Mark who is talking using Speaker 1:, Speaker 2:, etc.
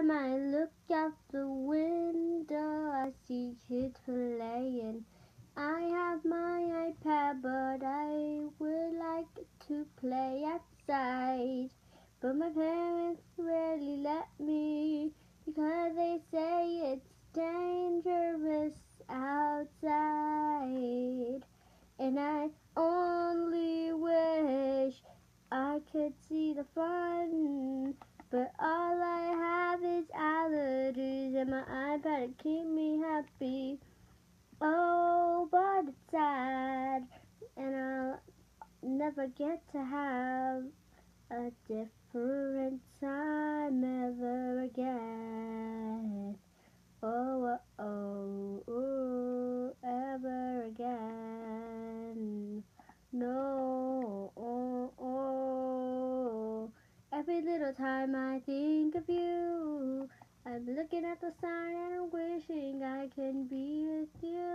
Speaker 1: time I look out the window, I see kids playing. I have my iPad, but I would like to play outside. But my parents rarely let me because they say it's dangerous outside. And I only wish I could see the fun, but all I have is allergies and my iPad to keep me happy. Oh, but it's sad, and I'll never get to have a different time ever again. Oh, oh, oh, oh, ever again. No, oh, oh. Every little time I think of you, I'm looking at the sign and I'm wishing I can be with you.